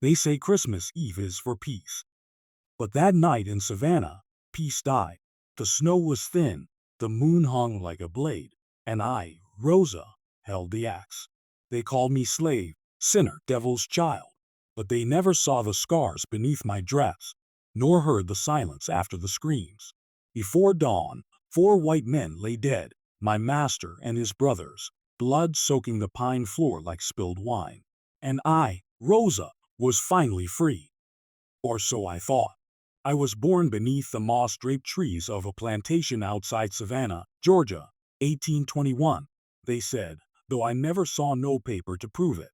They say Christmas Eve is for peace. But that night in Savannah, peace died. The snow was thin, the moon hung like a blade, and I, Rosa, held the axe. They called me slave, sinner, devil's child, but they never saw the scars beneath my dress, nor heard the silence after the screams. Before dawn, 4 white men lay dead, my master and his brothers, blood soaking the pine floor like spilled wine. And I, Rosa, was finally free. Or so I thought. I was born beneath the moss-draped trees of a plantation outside Savannah, Georgia, 1821, they said, though I never saw no paper to prove it.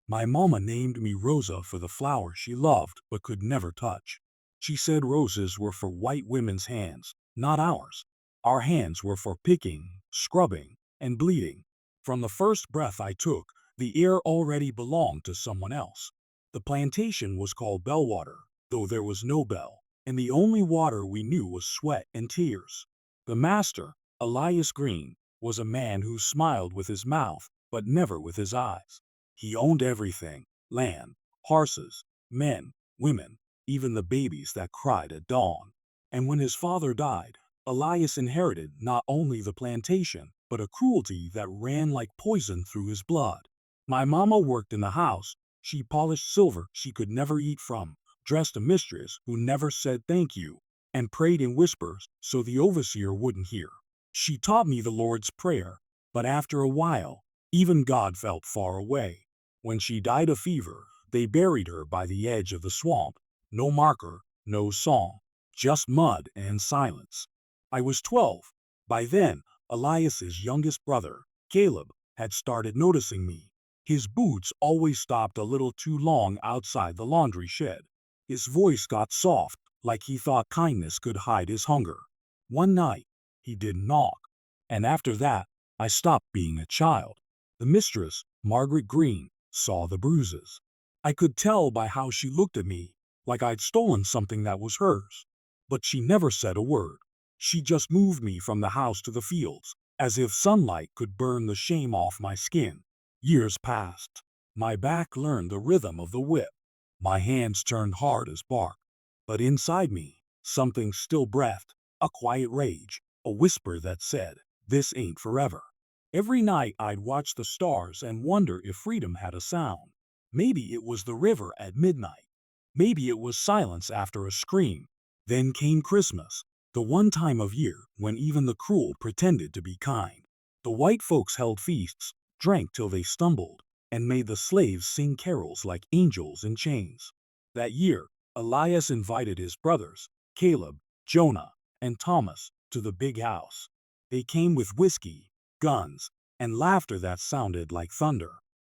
My mama named me Rosa for the flower she loved but could never touch. She said roses were for white women's hands, not ours. Our hands were for picking, scrubbing, and bleeding. From the first breath I took, the air already belonged to someone else. The plantation was called Bellwater, though there was no bell, and the only water we knew was sweat and tears. The master, Elias Green, was a man who smiled with his mouth, but never with his eyes. He owned everything: land, horses, men, women, even the babies that cried at dawn. And when his father died, Elias inherited not only the plantation, but a cruelty that ran like poison through his blood. My mama worked in the house. She polished silver she could never eat from, dressed a mistress who never said thank you, and prayed in whispers so the overseer wouldn't hear. She taught me the Lord's Prayer, but after a while, even God felt far away. When she died of fever, they buried her by the edge of the swamp. No marker, no song, just mud and silence. I was 12. By then, Elias's youngest brother, Caleb, had started noticing me. His boots always stopped a little too long outside the laundry shed. His voice got soft, like he thought kindness could hide his hunger. One night, he didn't knock, and after that, I stopped being a child. The mistress, Margaret Green, saw the bruises. I could tell by how she looked at me, like I'd stolen something that was hers. But she never said a word. She just moved me from the house to the fields, as if sunlight could burn the shame off my skin. Years passed. My back learned the rhythm of the whip. My hands turned hard as bark. But inside me, something still breathed, a quiet rage, a whisper that said, "This ain't forever." Every night I'd watch the stars and wonder if freedom had a sound. Maybe it was the river at midnight. Maybe it was silence after a scream. Then came Christmas, the one time of year when even the cruel pretended to be kind. The white folks held feasts, drank till they stumbled, and made the slaves sing carols like angels in chains. That year, Elias invited his brothers, Caleb, Jonah, and Thomas, to the big house. They came with whiskey, guns, and laughter that sounded like thunder.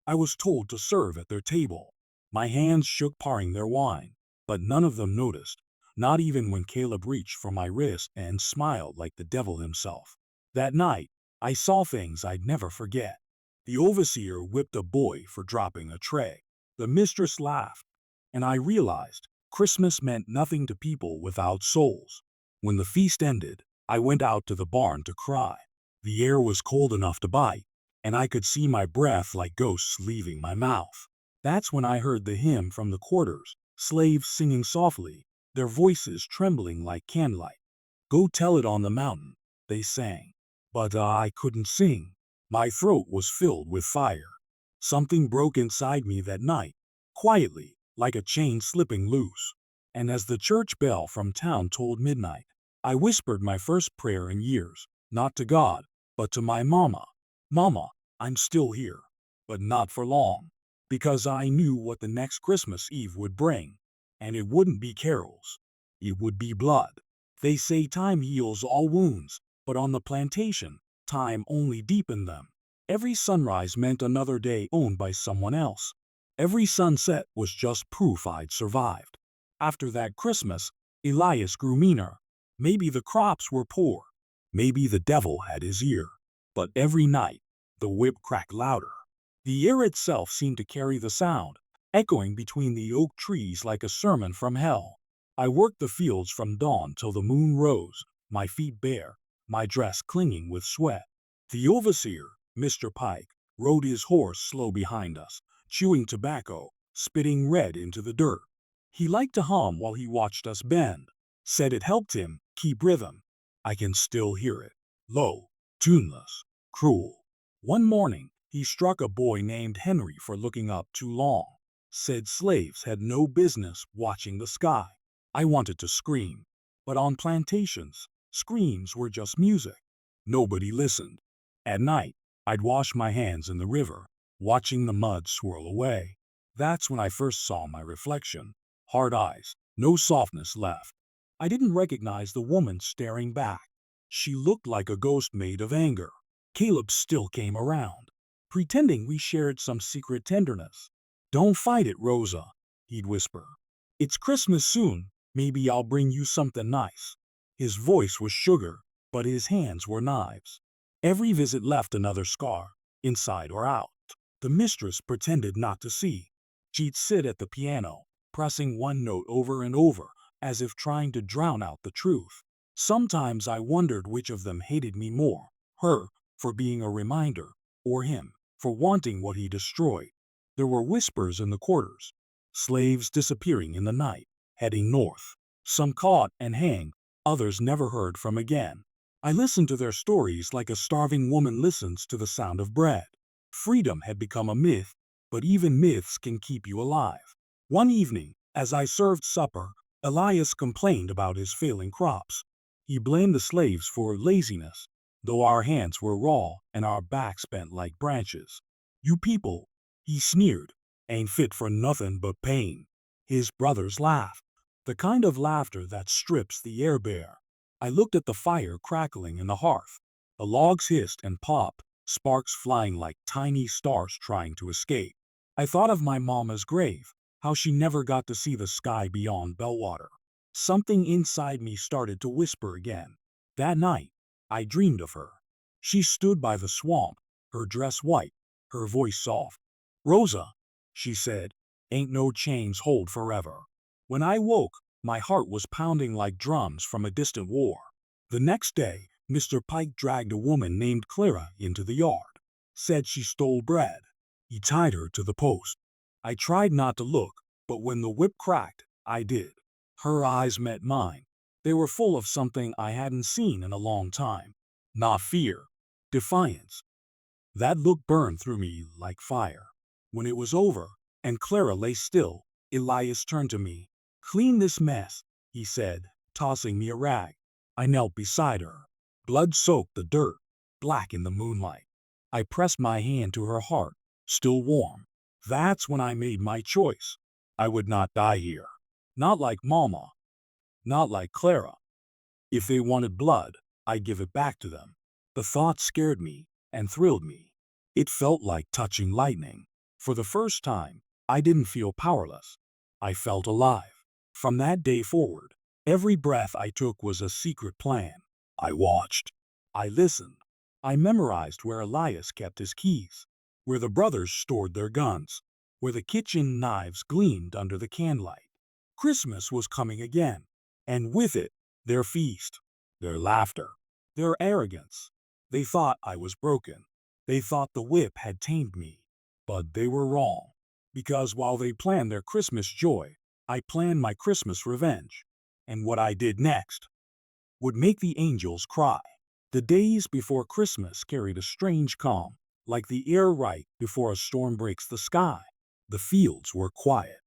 I was told to serve at their table. My hands shook pouring their wine, but none of them noticed, not even when Caleb reached for my wrist and smiled like the devil himself. That night, I saw things I'd never forget. The overseer whipped a boy for dropping a tray. The mistress laughed, and I realized Christmas meant nothing to people without souls. When the feast ended, I went out to the barn to cry. The air was cold enough to bite, and I could see my breath like ghosts leaving my mouth. That's when I heard the hymn from the quarters, slaves singing softly, their voices trembling like candlelight. "Go tell it on the mountain," they sang. But I couldn't sing. My throat was filled with fire. Something broke inside me that night, quietly, like a chain slipping loose. And as the church bell from town tolled midnight, I whispered my first prayer in years, not to God, but to my mama. "Mama, I'm still here, but not for long," because I knew what the next Christmas Eve would bring, and it wouldn't be carols. It would be blood. They say time heals all wounds, but on the plantation, time only deepened them. Every sunrise meant another day owned by someone else. Every sunset was just proof I'd survived. After that Christmas, Elias grew meaner. Maybe the crops were poor. Maybe the devil had his ear. But every night, the whip cracked louder. The air itself seemed to carry the sound, echoing between the oak trees like a sermon from hell. I worked the fields from dawn till the moon rose, my feet bare, my dress clinging with sweat. The overseer, Mr. Pike, rode his horse slow behind us, chewing tobacco, spitting red into the dirt. He liked to hum while he watched us bend. Said it helped him keep rhythm. I can still hear it. Low, tuneless, cruel. One morning, he struck a boy named Henry for looking up too long. Said slaves had no business watching the sky. I wanted to scream, but on plantations, screams were just music. Nobody listened. At night, I'd wash my hands in the river, watching the mud swirl away. That's when I first saw my reflection. Hard eyes, no softness left. I didn't recognize the woman staring back. She looked like a ghost made of anger. Caleb still came around, pretending we shared some secret tenderness. "Don't fight it, Rosa," he'd whisper. "It's Christmas soon. Maybe I'll bring you something nice." His voice was sugar, but his hands were knives. Every visit left another scar, inside or out. The mistress pretended not to see. She'd sit at the piano, pressing one note over and over, as if trying to drown out the truth. Sometimes I wondered which of them hated me more, her, for being a reminder, or him, for wanting what he destroyed. There were whispers in the quarters, slaves disappearing in the night, heading north. Some caught and hanged, others never heard from again. I listened to their stories like a starving woman listens to the sound of bread. Freedom had become a myth, but even myths can keep you alive. One evening, as I served supper, Elias complained about his failing crops. He blamed the slaves for laziness, though our hands were raw and our backs bent like branches. "You people," he sneered, "ain't fit for nothing but pain." His brothers laughed, the kind of laughter that strips the air bare. I looked at the fire crackling in the hearth. The logs hissed and popped, sparks flying like tiny stars trying to escape. I thought of my mama's grave, how she never got to see the sky beyond Bellwater. Something inside me started to whisper again. That night, I dreamed of her. She stood by the swamp, her dress white, her voice soft. "Rosa," she said, "ain't no chains hold forever." When I woke, my heart was pounding like drums from a distant war. The next day, Mr. Pike dragged a woman named Clara into the yard. Said she stole bread. He tied her to the post. I tried not to look, but when the whip cracked, I did. Her eyes met mine. They were full of something I hadn't seen in a long time. Not fear, defiance. That look burned through me like fire. When it was over, and Clara lay still, Elias turned to me. "Clean this mess," he said, tossing me a rag. I knelt beside her. Blood soaked the dirt, black in the moonlight. I pressed my hand to her heart, still warm. That's when I made my choice. I would not die here. Not like Mama. Not like Clara. If they wanted blood, I'd give it back to them. The thought scared me and thrilled me. It felt like touching lightning. For the first time, I didn't feel powerless. I felt alive. From that day forward, every breath I took was a secret plan. I watched. I listened. I memorized where Elias kept his keys, where the brothers stored their guns, where the kitchen knives gleamed under the candlelight. Christmas was coming again, and with it, their feast, their laughter, their arrogance. They thought I was broken. They thought the whip had tamed me. But they were wrong, because while they planned their Christmas joy, I planned my Christmas revenge. And what I did next would make the angels cry. The days before Christmas carried a strange calm, like the air right before a storm breaks the sky. The fields were quiet.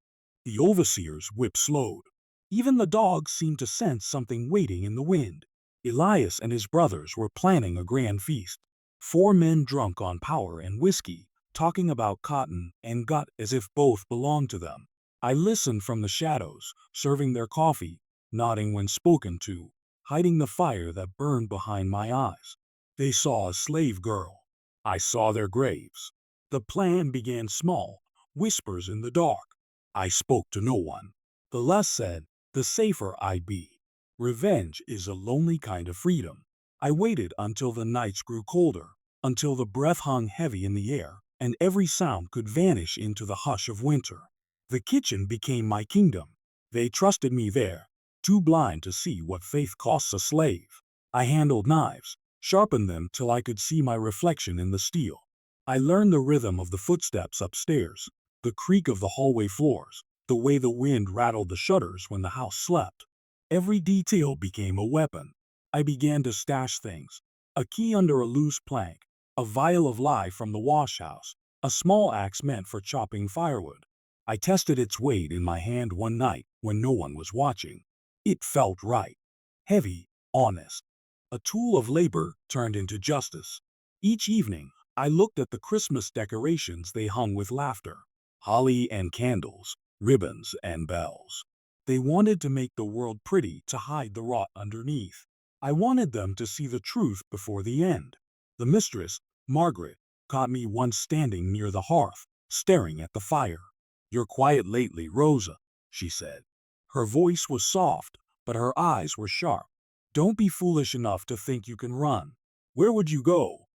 The overseer's whip slowed. Even the dogs seemed to sense something waiting in the wind. Elias and his brothers were planning a grand feast. 4 men drunk on power and whiskey, talking about cotton and gut as if both belonged to them. I listened from the shadows, serving their coffee, nodding when spoken to, hiding the fire that burned behind my eyes. They saw a slave girl. I saw their graves. The plan began small, whispers in the dark. I spoke to no one. The less said, the safer I'd be. Revenge is a lonely kind of freedom. I waited until the nights grew colder, until the breath hung heavy in the air, and every sound could vanish into the hush of winter. The kitchen became my kingdom. They trusted me there, too blind to see what faith costs a slave. I handled knives, sharpened them till I could see my reflection in the steel. I learned the rhythm of the footsteps upstairs, The creak of the hallway floors, the way the wind rattled the shutters when the house slept. Every detail became a weapon. I began to stash things. A key under a loose plank, a vial of lye from the wash house, a small axe meant for chopping firewood. I tested its weight in my hand one night when no one was watching. It felt right. Heavy, honest. A tool of labor turned into justice. Each evening, I looked at the Christmas decorations they hung with laughter. Holly and candles, ribbons and bells. They wanted to make the world pretty to hide the rot underneath. I wanted them to see the truth before the end. The mistress, Margaret, caught me once standing near the hearth, staring at the fire. "You're quiet lately, Rosa," she said. Her voice was soft, but her eyes were sharp. "Don't be foolish enough to think you can run. Where would you go?"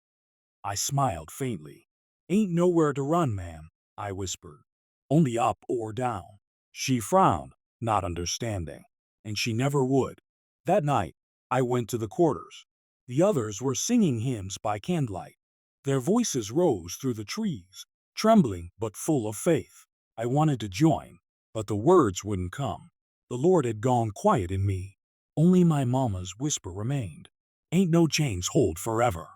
I smiled faintly. "Ain't nowhere to run, ma'am," I whispered. "Only up or down." She frowned, not understanding, and she never would. That night, I went to the quarters. The others were singing hymns by candlelight. Their voices rose through the trees, trembling but full of faith. I wanted to join, but the words wouldn't come. The Lord had gone quiet in me. Only my mama's whisper remained. "Ain't no chains hold forever."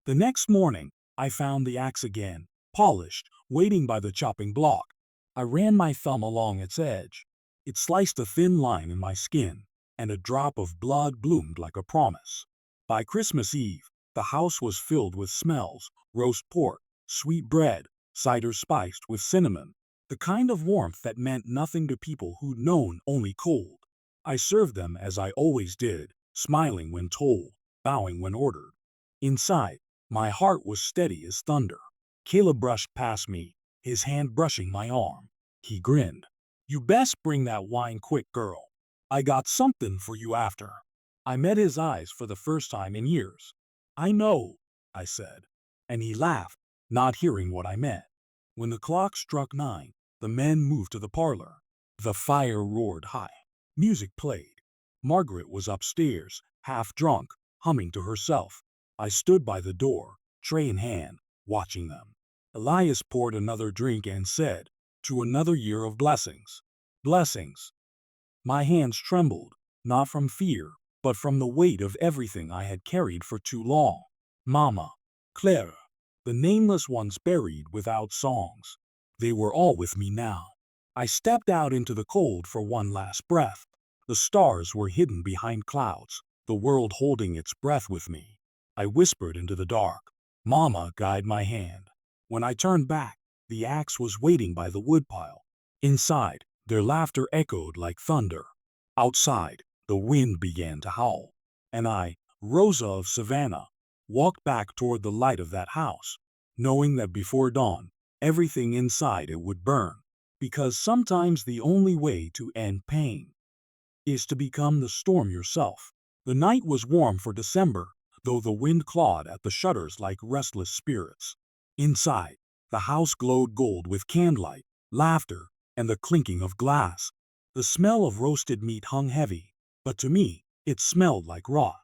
The next morning, I found the axe again, polished, waiting by the chopping block. I ran my thumb along its edge. It sliced a thin line in my skin, and a drop of blood bloomed like a promise. By Christmas Eve, the house was filled with smells: roast pork, sweet bread, cider spiced with cinnamon, the kind of warmth that meant nothing to people who'd known only cold. I served them as I always did, smiling when told, bowing when ordered. Inside, my heart was steady as thunder. Caleb brushed past me, his hand brushing my arm. He grinned. "You best bring that wine quick, girl. I got something for you after." I met his eyes for the first time in years. "I know," I said, and he laughed, not hearing what I meant. When the clock struck 9, the men moved to the parlor. The fire roared high. Music played. Margaret was upstairs, half drunk, humming to herself. I stood by the door, tray in hand, watching them. Elias poured another drink and said, "To another year of blessings." Blessings. My hands trembled, not from fear, but from the weight of everything I had carried for too long. Mama, Clara, the nameless ones buried without songs. They were all with me now. I stepped out into the cold for one last breath. The stars were hidden behind clouds, the world holding its breath with me. I whispered into the dark. "Mama, guide my hand." When I turned back, the axe was waiting by the woodpile. Inside, their laughter echoed like thunder. Outside, the wind began to howl. And I, Rosa of Savannah, walked back toward the light of that house, knowing that before dawn, everything inside it would burn. Because sometimes the only way to end pain is to become the storm yourself. The night was warm for December, though the wind clawed at the shutters like restless spirits. Inside, the house glowed gold with candlelight, laughter, and the clinking of glass. The smell of roasted meat hung heavy, but to me, it smelled like rot.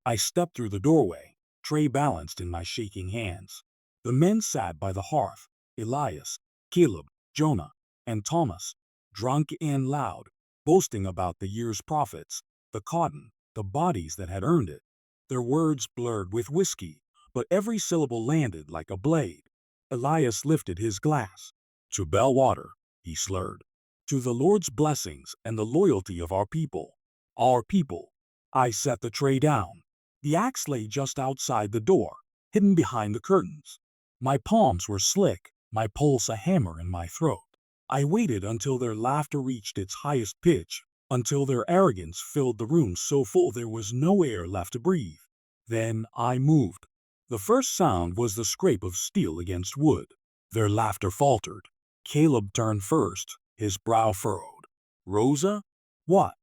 I stepped through the doorway, tray balanced in my shaking hands. The men sat by the hearth: Elias, Caleb, Jonah, and Thomas, drunk and loud, boasting about the year's profits, the cotton, the bodies that had earned it. Their words blurred with whiskey, but every syllable landed like a blade. Elias lifted his glass. "To Bellwater," he slurred. "To the Lord's blessings and the loyalty of our people." Our people. I set the tray down. The axe lay just outside the door, hidden behind the curtains. My palms were slick, my pulse a hammer in my throat. I waited until their laughter reached its highest pitch, until their arrogance filled the room so full there was no air left to breathe. Then I moved. The first sound was the scrape of steel against wood. Their laughter faltered. Caleb turned first, his brow furrowed. "Rosa?" "What?"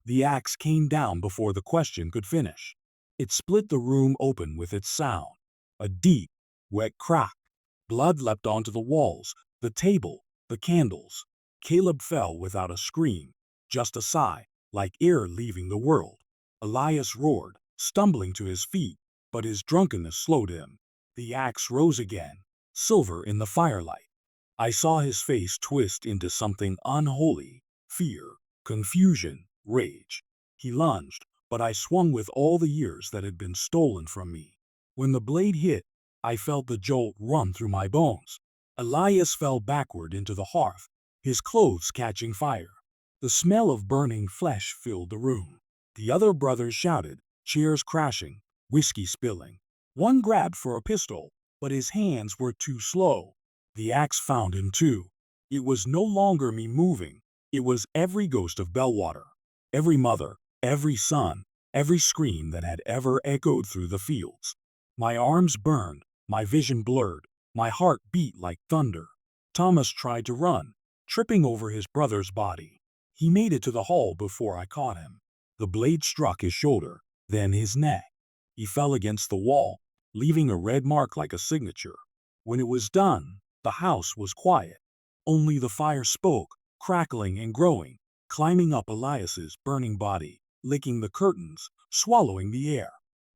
The axe came down before the question could finish. It split the room open with its sound. A deep, wet crack. Blood leapt onto the walls, the table, the candles. Caleb fell without a scream, just a sigh, like air leaving the world. Elias roared, stumbling to his feet, but his drunkenness slowed him. The axe rose again, silver in the firelight. I saw his face twist into something unholy: fear, confusion, rage. He lunged, but I swung with all the years that had been stolen from me. When the blade hit, I felt the jolt run through my bones. Elias fell backward into the hearth, his clothes catching fire. The smell of burning flesh filled the room. The other brothers shouted, chairs crashing, whiskey spilling. One grabbed for a pistol, but his hands were too slow. The axe found him too. It was no longer me moving. It was every ghost of Bellwater, every mother, every son, every scream that had ever echoed through the fields. My arms burned, my vision blurred, my heart beat like thunder. Thomas tried to run, tripping over his brother's body. He made it to the hall before I caught him. The blade struck his shoulder, then his neck. He fell against the wall, leaving a red mark like a signature. When it was done, the house was quiet. Only the fire spoke, crackling and growing, climbing up Elias's burning body, licking the curtains, swallowing the air.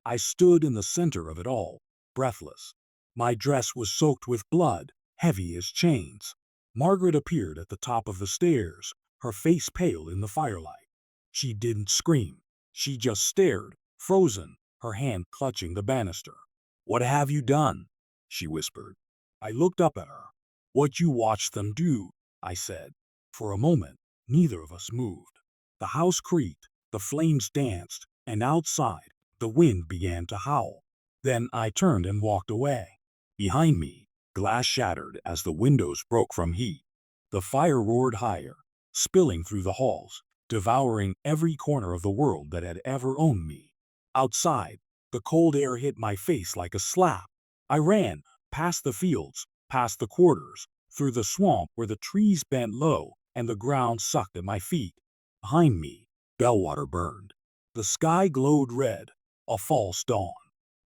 I stood in the center of it all, breathless. My dress was soaked with blood, heavy as chains. Margaret appeared at the top of the stairs, her face pale in the firelight. She didn't scream. She just stared, frozen, her hand clutching the banister. "What have you done?" she whispered. I looked up at her. "What you watched them do," I said. For a moment, neither of us moved. The house creaked, the flames danced, and outside, the wind began to howl. Then I turned and walked away. Behind me, glass shattered as the windows broke from heat. The fire roared higher, spilling through the halls, devouring every corner of the world that had ever owned me. Outside, the cold air hit my face like a slap. I ran, past the fields, past the quarters, through the swamp where the trees bent low and the ground sucked at my feet. Behind me, Bellwater burned. The sky glowed red, a false dawn.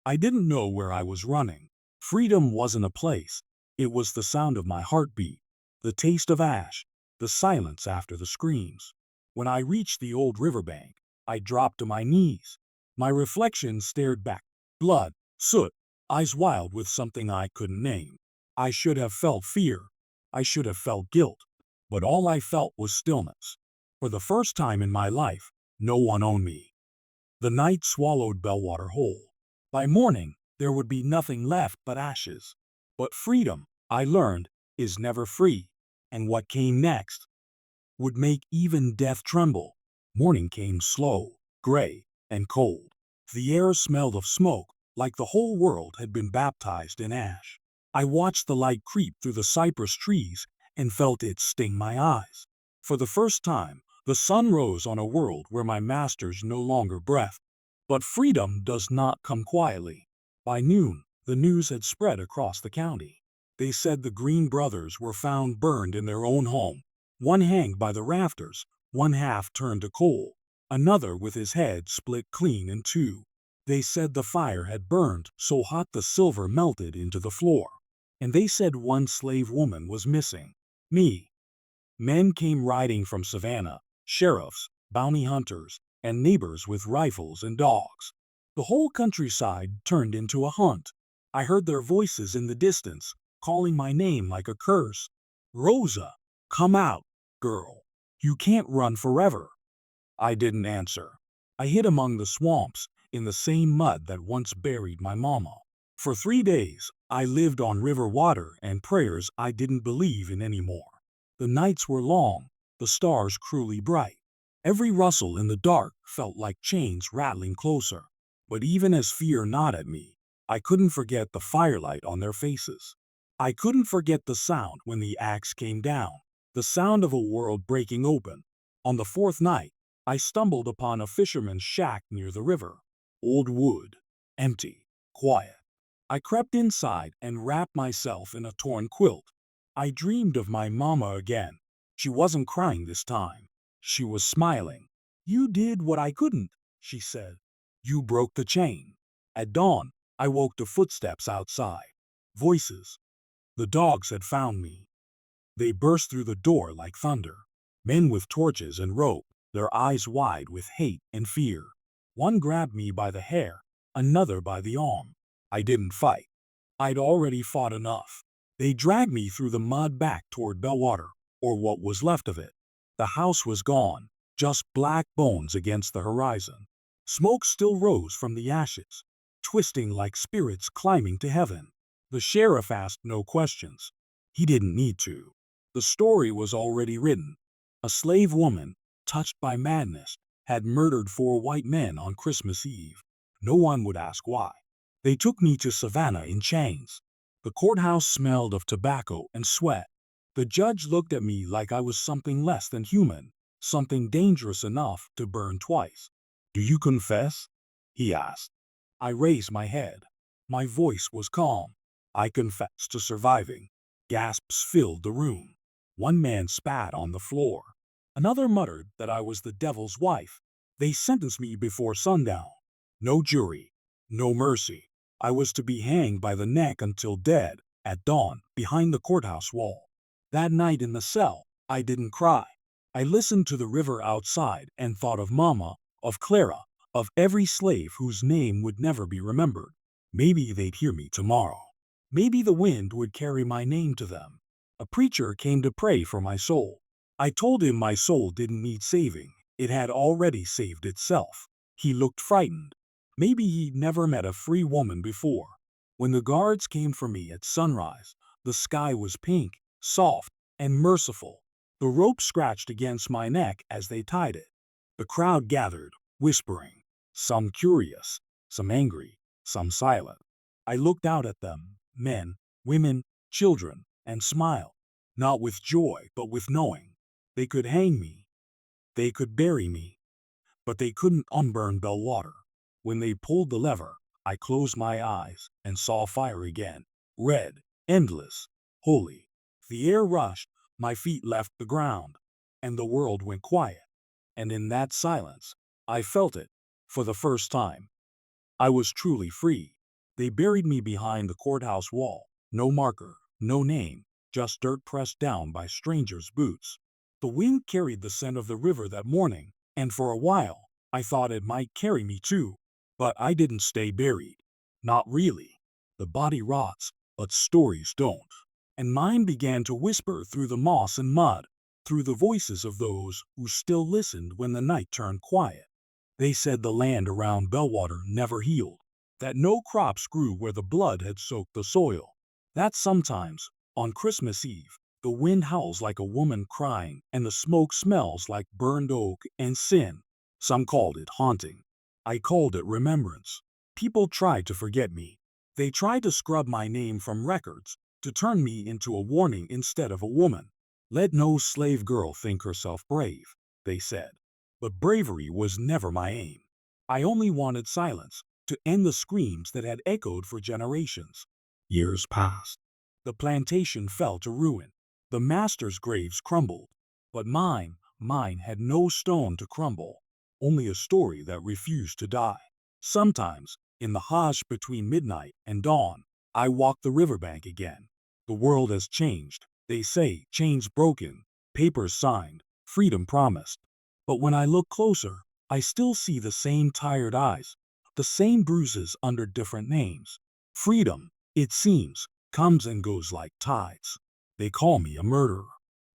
I didn't know where I was running. Freedom wasn't a place. It was the sound of my heartbeat, the taste of ash, the silence after the screams. When I reached the old riverbank, I dropped to my knees. My reflection stared back. Blood, soot, eyes wild with something I couldn't name. I should have felt fear. I should have felt guilt. But all I felt was stillness. For the first time in my life, no one owned me. The night swallowed Bellwater whole. By morning, there would be nothing left but ashes. But freedom, I learned, is never free. And what came next would make even death tremble. Morning came slow, gray, and cold. The air smelled of smoke, like the whole world had been baptized in ash. I watched the light creep through the cypress trees and felt it sting my eyes. For the first time, the sun rose on a world where my masters no longer breathed. But freedom does not come quietly. By noon, the news had spread across the county. They said the Green brothers were found burned in their own home. One hanged by the rafters, one half turned to coal, another with his head split clean in two. They said the fire had burned so hot the silver melted into the floor. And they said one slave woman was missing. Me. Men came riding from Savannah, sheriffs, bounty hunters, and neighbors with rifles and dogs. The whole countryside turned into a hunt. I heard their voices in the distance, calling my name like a curse. "Rosa, come out, girl. You can't run forever." I didn't answer. I hid among the swamps, in the same mud that once buried my mama. For 3 days, I lived on river water and prayers I didn't believe in anymore. The nights were long, the stars cruelly bright. Every rustle in the dark felt like chains rattling closer. But even as fear gnawed at me, I couldn't forget the firelight on their faces. I couldn't forget the sound when the axe came down, the sound of a world breaking open. On the fourth night, I stumbled upon a fisherman's shack near the river. Old wood, empty, quiet. I crept inside and wrapped myself in a torn quilt. I dreamed of my mama again. She wasn't crying this time. She was smiling. "You did what I couldn't," she said. "You broke the chain." At dawn, I woke to footsteps outside. Voices. The dogs had found me. They burst through the door like thunder. Men with torches and rope, their eyes wide with hate and fear. One grabbed me by the hair, another by the arm. I didn't fight. I'd already fought enough. They dragged me through the mud back toward Bellwater, or what was left of it. The house was gone, just black bones against the horizon. Smoke still rose from the ashes, twisting like spirits climbing to heaven. The sheriff asked no questions. He didn't need to. The story was already written. A slave woman, touched by madness, had murdered 4 white men on Christmas Eve. No one would ask why. They took me to Savannah in chains. The courthouse smelled of tobacco and sweat. The judge looked at me like I was something less than human, something dangerous enough to burn twice. "Do you confess?" he asked. I raised my head. My voice was calm. "I confess to surviving." Gasps filled the room. One man spat on the floor. Another muttered that I was the devil's wife. They sentenced me before sundown. No jury, no mercy. I was to be hanged by the neck until dead, at dawn, behind the courthouse wall. That night in the cell, I didn't cry. I listened to the river outside and thought of Mama, of Clara, of every slave whose name would never be remembered. Maybe they'd hear me tomorrow. Maybe the wind would carry my name to them. A preacher came to pray for my soul. I told him my soul didn't need saving. It had already saved itself. He looked frightened. Maybe he'd never met a free woman before. When the guards came for me at sunrise, the sky was pink, soft, and merciful. The rope scratched against my neck as they tied it. The crowd gathered, whispering, some curious, some angry, some silent. I looked out at them, men, women, children, and smiled, not with joy but with knowing. They could hang me, they could bury me, but they couldn't unburn Bellwater. When they pulled the lever, I closed my eyes and saw fire again, red, endless, holy. The air rushed, my feet left the ground, and the world went quiet. And in that silence, I felt it, for the first time. I was truly free. They buried me behind the courthouse wall. No marker, no name, just dirt pressed down by strangers' boots. The wind carried the scent of the river that morning, and for a while, I thought it might carry me too. But I didn't stay buried. Not really. The body rots, but stories don't. And mine began to whisper through the moss and mud, through the voices of those who still listened when the night turned quiet. They said the land around Bellwater never healed, that no crops grew where the blood had soaked the soil, that sometimes, on Christmas Eve, the wind howls like a woman crying and the smoke smells like burned oak and sin. Some called it haunting. I called it remembrance. People tried to forget me. They tried to scrub my name from records, to turn me into a warning instead of a woman. Let no slave girl think herself brave, they said. But bravery was never my aim. I only wanted silence, to end the screams that had echoed for generations. Years passed. The plantation fell to ruin. The masters' graves crumbled. But mine had no stone to crumble, only a story that refused to die. Sometimes, in the hush between midnight and dawn, I walk the riverbank again. The world has changed, they say, chains broken, papers signed, freedom promised. But when I look closer, I still see the same tired eyes, the same bruises under different names. Freedom, it seems, comes and goes like tides. They call me a murderer.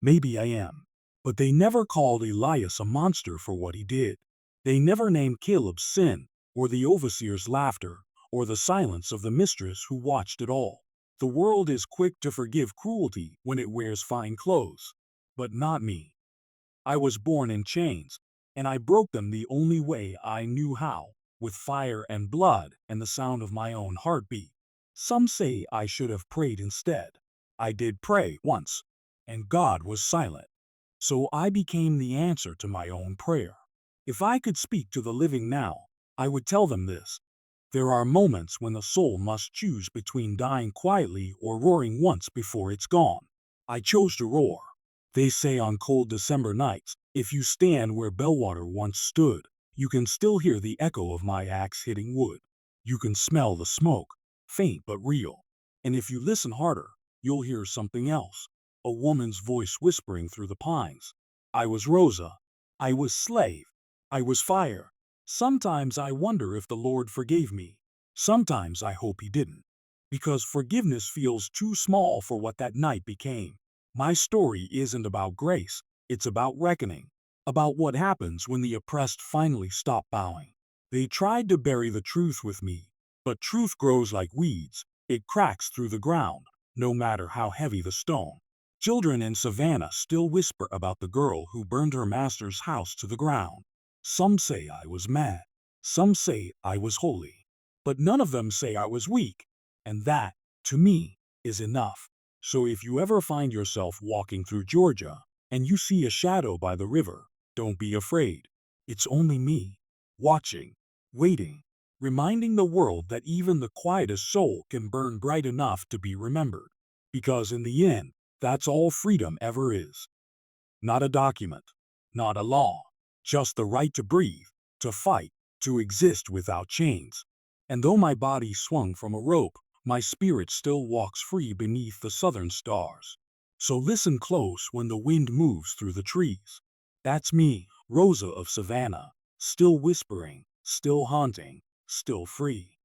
Maybe I am. But they never called Elias a monster for what he did. They never named Caleb's sin, or the overseer's laughter, or the silence of the mistress who watched it all. The world is quick to forgive cruelty when it wears fine clothes. But not me. I was born in chains, and I broke them the only way I knew how, with fire and blood and the sound of my own heartbeat. Some say I should have prayed instead. I did pray once, and God was silent. So I became the answer to my own prayer. If I could speak to the living now, I would tell them this. There are moments when the soul must choose between dying quietly or roaring once before it's gone. I chose to roar. They say on cold December nights, if you stand where Bellwater once stood, you can still hear the echo of my axe hitting wood. You can smell the smoke, faint but real. And if you listen harder, you'll hear something else. A woman's voice whispering through the pines. I was Rosa. I was slave. I was fire. Sometimes I wonder if the Lord forgave me. Sometimes I hope he didn't. because forgiveness feels too small for what that night became. My story isn't about grace, it's about reckoning, about what happens when the oppressed finally stop bowing. They tried to bury the truth with me, but truth grows like weeds. It cracks through the ground, no matter how heavy the stone. Children in Savannah still whisper about the girl who burned her master's house to the ground. Some say I was mad, some say I was holy, but none of them say I was weak. And that, to me, is enough. So if you ever find yourself walking through Georgia and you see a shadow by the river, don't be afraid. It's only me, watching, waiting, reminding the world that even the quietest soul can burn bright enough to be remembered. Because in the end, that's all freedom ever is. Not a document, not a law, just the right to breathe, to fight, to exist without chains. And though my body swung from a rope, my spirit still walks free beneath the southern stars. So listen close when the wind moves through the trees. That's me, Rosa of Savannah, still whispering, still haunting, still free.